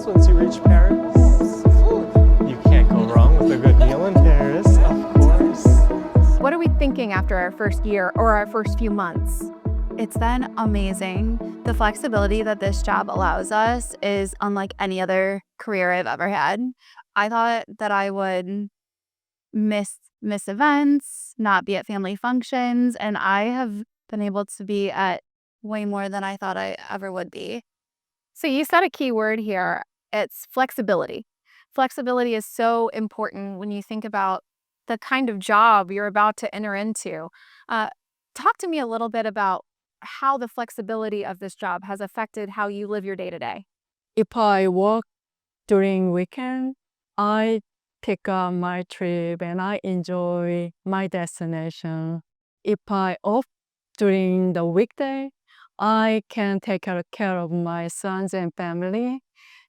meals once you reach Paris? Food. You can't go wrong with a good meal in Paris, of course. What are we thinking after our first year or our first few months? It's been amazing. The flexibility that this job allows us is unlike any other career I've ever had. I thought that I would miss events, not be at family functions, and I have been able to be at way more than I thought I ever would be. So you said a key word here. It's flexibility. Flexibility is so important when you think about the kind of job you're about to enter into. Talk to me a little bit about how the flexibility of this job has affected how you live your day to day. If I work during weekend, I pick up my trip and I enjoy my destination. If I off during the weekday, I can take care of my sons and family,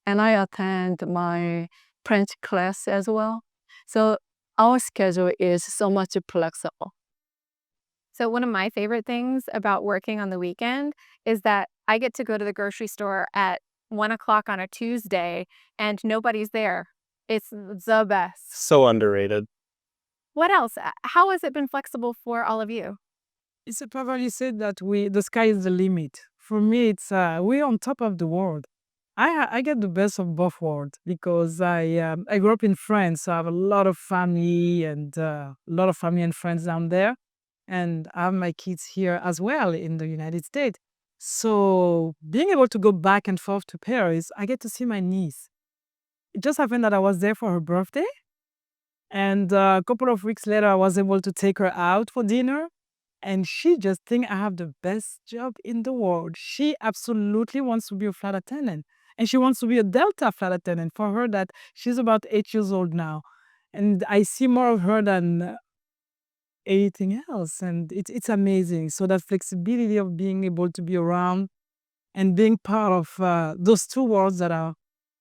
and I attend my French class as well. So our schedule is so much flexible. So one of my favorite things about working on the weekend is that I get to go to the grocery store at 1 o'clock on a Tuesday and nobody's there. It's the best. So underrated. What else? How has it been flexible for all of you? It's probably said that the sky is the limit. For me, it's we're on top of the world. I get the best of both worlds because I grew up in France, so I have a lot of family and friends down there, and I have my kids here as well in the United States. So being able to go back and forth to Paris, I get to see my niece. It just happened that I was there for her birthday, and a couple of weeks later, I was able to take her out for dinner. And she just think I have the best job in the world. She absolutely wants to be a flight attendant. And she wants to be a Delta flight attendant. For her, that she's about 8 years old now. And I see more of her than anything else. And it's amazing. So that flexibility of being able to be around and being part of those two worlds that are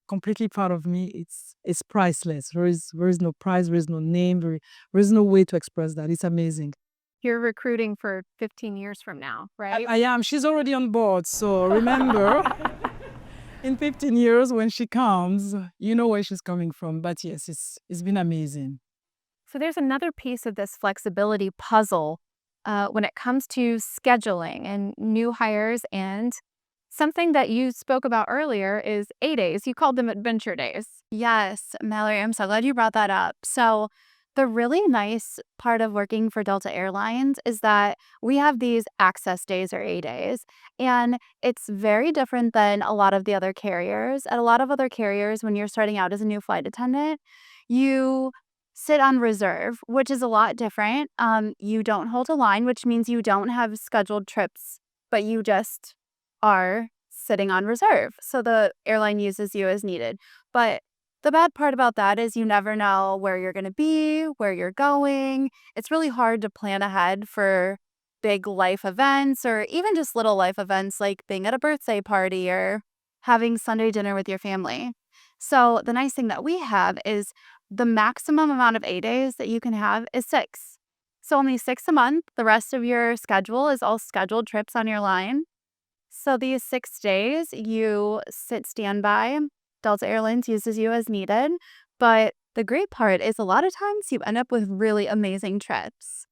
completely part of me, it's priceless. There is no price, there is no name, there is no way to express that. It's amazing. You're recruiting for 15 years from now, right? I am. She's already on board. So remember, in 15 years when she comes, you know where she's coming from. But yes, it's been amazing. So there's another piece of this flexibility puzzle when it comes to scheduling and new hires, and something that you spoke about earlier is A-days. You called them adventure days. Yes, Mallory, I'm so glad you brought that up. So the really nice part of working for Delta Airlines is that we have these access days or A-days, and it's very different than a lot of the other carriers. At a lot of other carriers, when you're starting out as a new flight attendant, you sit on reserve, which is a lot different. You don't hold a line, which means you don't have scheduled trips, but you just are sitting on reserve. So the airline uses you as needed. But the bad part about that is you never know where you're going to be, where you're going. It's really hard to plan ahead for big life events or even just little life events like being at a birthday party or having Sunday dinner with your family. So the nice thing that we have is the maximum amount of A-days that you can have is 6. So only 6 a month. The rest of your schedule is all scheduled trips on your line. So these 6 days, you sit standby. Delta Airlines uses you as needed, but the great part is a lot of times you end up with really amazing trips.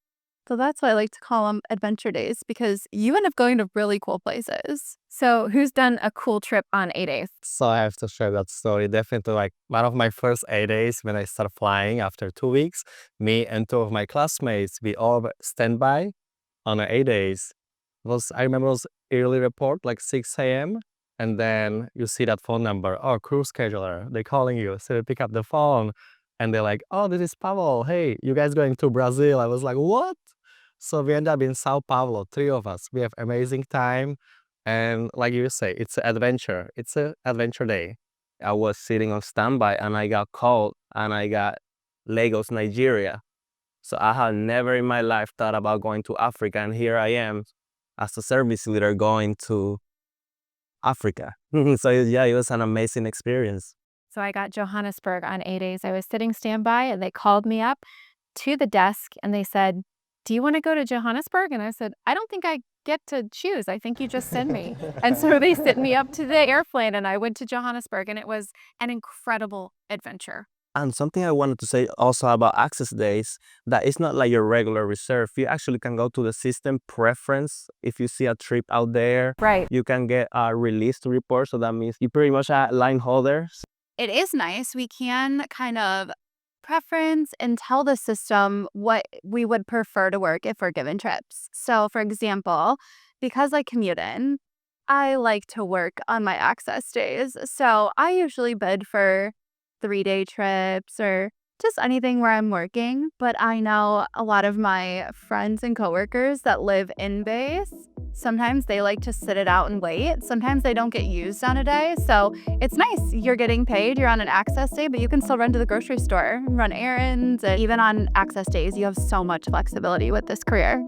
So that's why I like to call them adventure days, because you end up going to really cool places. So who's done a cool trip on A-days? So I have to share that story. Definitely, like one of my first A-days when I started flying after 2 weeks, me and 2 of my classmates, we all standby on A-days. I remember it was early report, like 6 a.m. And then you see that phone number, oh, crew scheduler, they're calling you. So you pick up the phone and they're like, oh, this is Pavel. Hey, you guys going to Brazil? I was like, what? So we end up in Sao Paulo, 3 of us. We have amazing time. And like you say, it's an adventure. It's an adventure day. I was sitting on standby and I got called and I got Lagos, Nigeria. So I had never in my life thought about going to Africa. And here I am as a service leader going to Africa. So yeah, it was an amazing experience. So I got Johannesburg on A-days. I was sitting standby and they called me up to the desk and they said, do you want to go to Johannesburg? And I said, I don't think I get to choose. I think you just send me. And so they sent me up to the airplane and I went to Johannesburg, and it was an incredible adventure. And something I wanted to say also about access days, that it's not like your regular reserve. You actually can go to the system preference. If you see a trip out there, Right. you can get a release report. So that means you pretty much a line holder. It is nice. We can kind of preference and tell the system what we would prefer to work if we're given trips. So, for example, because I commute in, I like to work on my access days. So, I usually bid for 3-day trips or just anything where I'm working. But I know a lot of my friends and coworkers that live in base, sometimes they like to sit it out and wait. Sometimes they don't get used on a day. So it's nice. You're getting paid, you're on an access day, but you can still run to the grocery store, run errands. And even on access days, you have so much flexibility with this career.